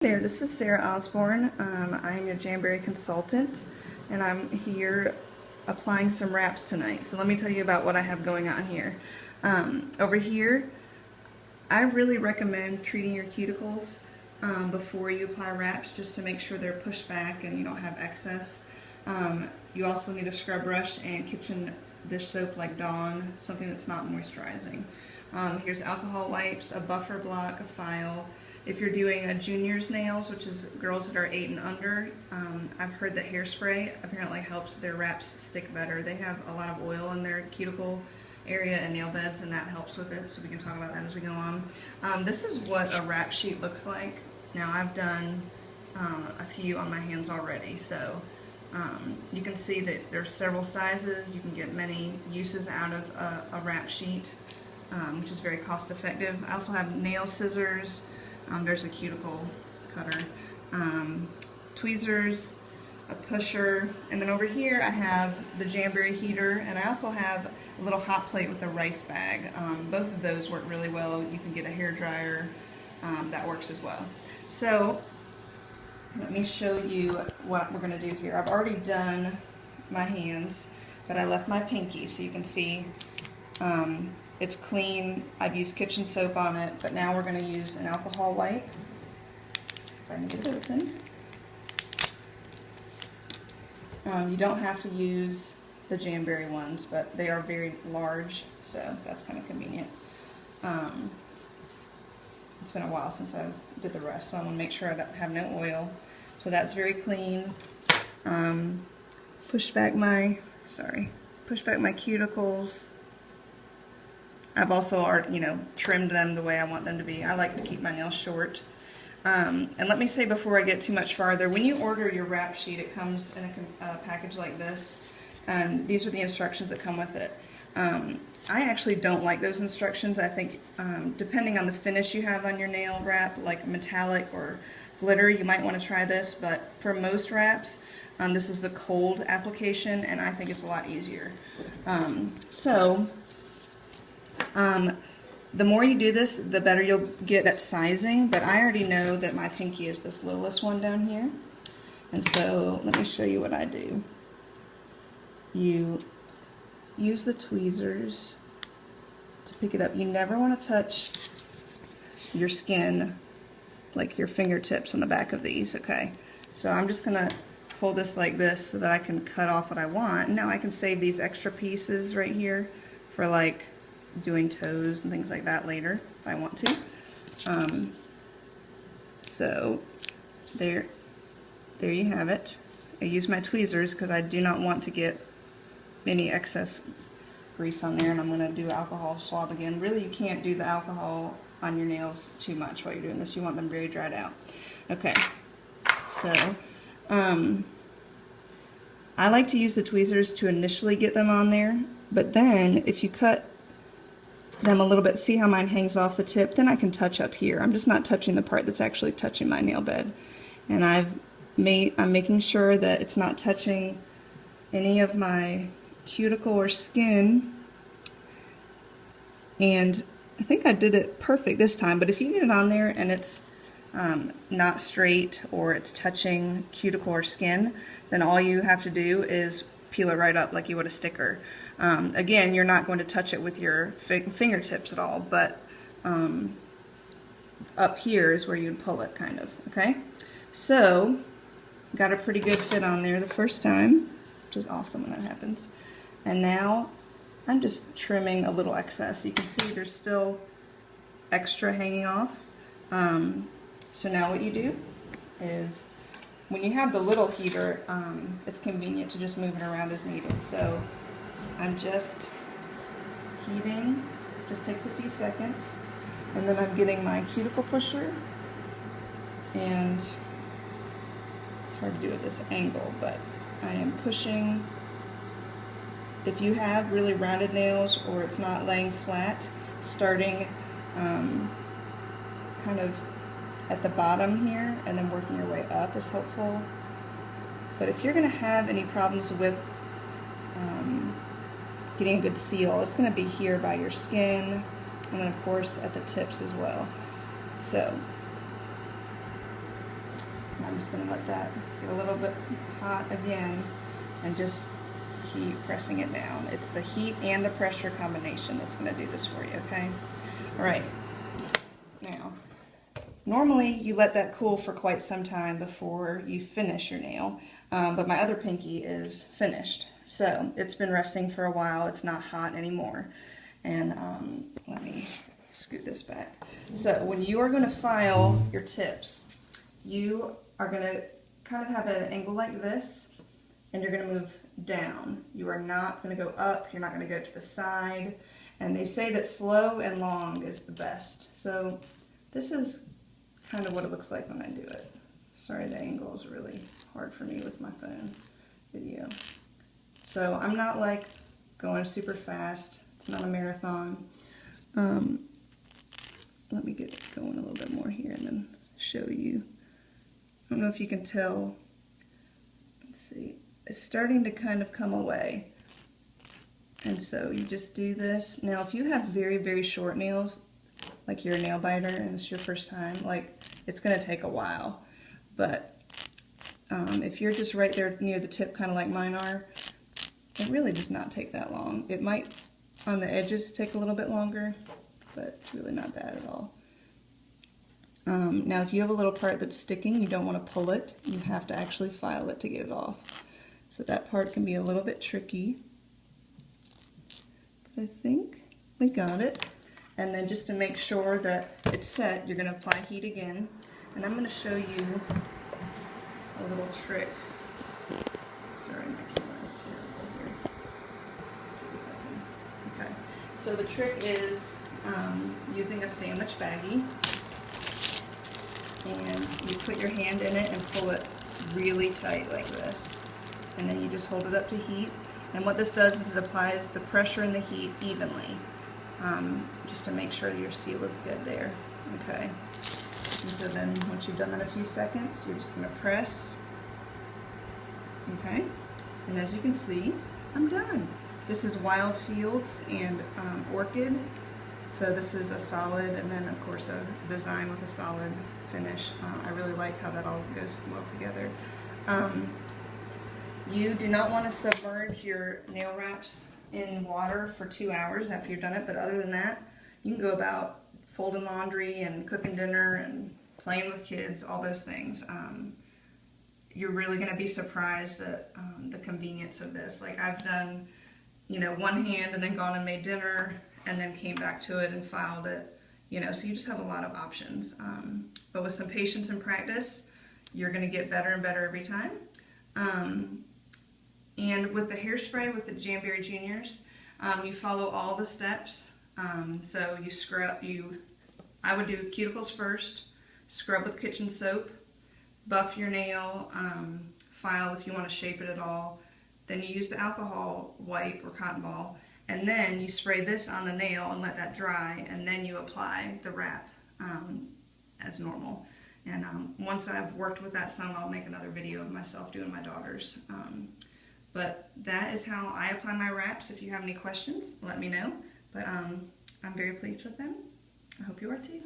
There, this is Sarah Osborne. I'm your Jamberry consultant, and I'm here applying some wraps tonight. So let me tell you about what I have going on here. Over here, I really recommend treating your cuticles before you apply wraps, just to make sure they're pushed back and you don't have excess. You also need a scrub brush and kitchen dish soap like Dawn, something that's not moisturizing. Here's alcohol wipes, a buffer block, a file. If you're doing a junior's nails, which is girls that are 8 and under, I've heard that hairspray apparently helps their wraps stick better. They have a lot of oil in their cuticle area and nail beds, and that helps with it, so we can talk about that as we go on. This is what a wrap sheet looks like. Now, I've done a few on my hands already, so you can see that there's several sizes. You can get many uses out of a wrap sheet, which is very cost effective. I also have nail scissors. There's a cuticle cutter, tweezers, a pusher, and then over here I have the Jamberry heater, and I also have a little hot plate with a rice bag. Both of those work really well. You can get a hair dryer, that works as well. So let me show you what we're going to do here. I've already done my hands, but I left my pinky so you can see it's clean. I've used kitchen soap on it, but now we're going to use an alcohol wipe. If I can get it open. You don't have to use the Jamberry ones, but they are very large, so that's kind of convenient. It's been a while since I did the rest, so I want to make sure I have no oil. So that's very clean. Push back my cuticles. I've also, trimmed them the way I want them to be. I like to keep my nails short. And let me say before I get too much farther, when you order your wrap sheet, it comes in a package like this. These are the instructions that come with it. I actually don't like those instructions. I think depending on the finish you have on your nail wrap, like metallic or glitter, you might want to try this, but for most wraps, this is the cold application, and I think it's a lot easier. The more you do this, the better you'll get at sizing, but I already know that my pinky is this littlest one down here. And so let me show you what I do. You use the tweezers to pick it up. You never want to touch your skin, like your fingertips on the back of these, okay? So I'm just going to hold this like this so that I can cut off what I want. Now I can save these extra pieces right here for like doing toes and things like that later if I want to. So there you have it. I use my tweezers because I do not want to get any excess grease on there, and I'm going to do alcohol swab again. Really, you can't do the alcohol on your nails too much while you're doing this. You want them very dried out. Okay, so I like to use the tweezers to initially get them on there, but then if you cut them a little bit, see how mine hangs off the tip, then I can touch up here. I'm just not touching the part that's actually touching my nail bed, and I'm making sure that it's not touching any of my cuticle or skin. And I think I did it perfect this time, but if you get it on there and it's not straight or it's touching cuticle or skin, then all you have to do is peel it right up like you would a sticker. Again, you're not going to touch it with your fingertips at all, but up here is where you'd pull it, kind of, okay? So, got a pretty good fit on there the first time, which is awesome when that happens. And now, I'm just trimming a little excess. You can see there's still extra hanging off. So now what you do is, when you have the little heater, it's convenient to just move it around as needed. So I'm just heating, just takes a few seconds, and then I'm getting my cuticle pusher, and it's hard to do at this angle, but I am pushing. If you have really rounded nails or it's not laying flat, starting kind of at the bottom here and then working your way up is helpful. But if you're going to have any problems with getting a good seal, it's going to be here by your skin, and then of course at the tips as well. So And I'm just going to let that get a little bit hot again and just keep pressing it down. It's the heat and the pressure combination that's going to do this for you, okay? All right. Now, normally you let that cool for quite some time before you finish your nail, but my other pinky is finished. So it's been resting for a while. It's not hot anymore. And let me scoot this back. So when you are going to file your tips, you are going to kind of have an angle like this, and you're going to move down. You are not going to go up. You're not going to go to the side. And they say that slow and long is the best. So this is kind of what it looks like when I do it. Sorry, the angle is really hard for me with my phone video. So I'm not like going super fast. It's not a marathon. Let me get it going a little bit more here and then show you. I don't know if you can tell. Let's see. It's starting to kind of come away. And so you just do this. Now if you have very, very short nails, like you're a nail biter and it's your first time, like it's going to take a while. But if you're just right there near the tip, kind of like mine are, it really does not take that long. It might on the edges take a little bit longer, but it's really not bad at all. Now if you have a little part that's sticking, you don't want to pull it. You have to actually file it to get it off. So that part can be a little bit tricky. But I think we got it. And then just to make sure that it's set, you're going to apply heat again. And I'm going to show you a little trick. Sorry, my camera is terrible here. Let's see if I can. Okay. So the trick is using a sandwich baggie. And you put your hand in it and pull it really tight like this. And then you just hold it up to heat. And what this does is it applies the pressure and the heat evenly. Just to make sure your seal is good there. Okay. And so then once you've done that a few seconds, you're just going to press. Okay. And as you can see, I'm done. This is Wild Fields and Orchid. So this is a solid, and then of course a design with a solid finish. I really like how that all goes well together. You do not want to submerge your nail wraps in water for 2 hours after you've done it, but other than that, you can go about folding laundry and cooking dinner and playing with kids, all those things. You're really going to be surprised at the convenience of this. Like I've done, you know, one hand and then gone and made dinner and then came back to it and filed it, you know, so you just have a lot of options. But with some patience and practice, you're going to get better and better every time. And with the hairspray, with the Jamberry Juniors, you follow all the steps. So you scrub, I would do cuticles first, scrub with kitchen soap, buff your nail, file if you want to shape it at all. Then you use the alcohol wipe or cotton ball, and then you spray this on the nail and let that dry, and then you apply the wrap as normal. And once I've worked with that some, I'll make another video of myself doing my daughter's. But that is how I apply my wraps. If you have any questions, let me know. But I'm very pleased with them. I hope you are too.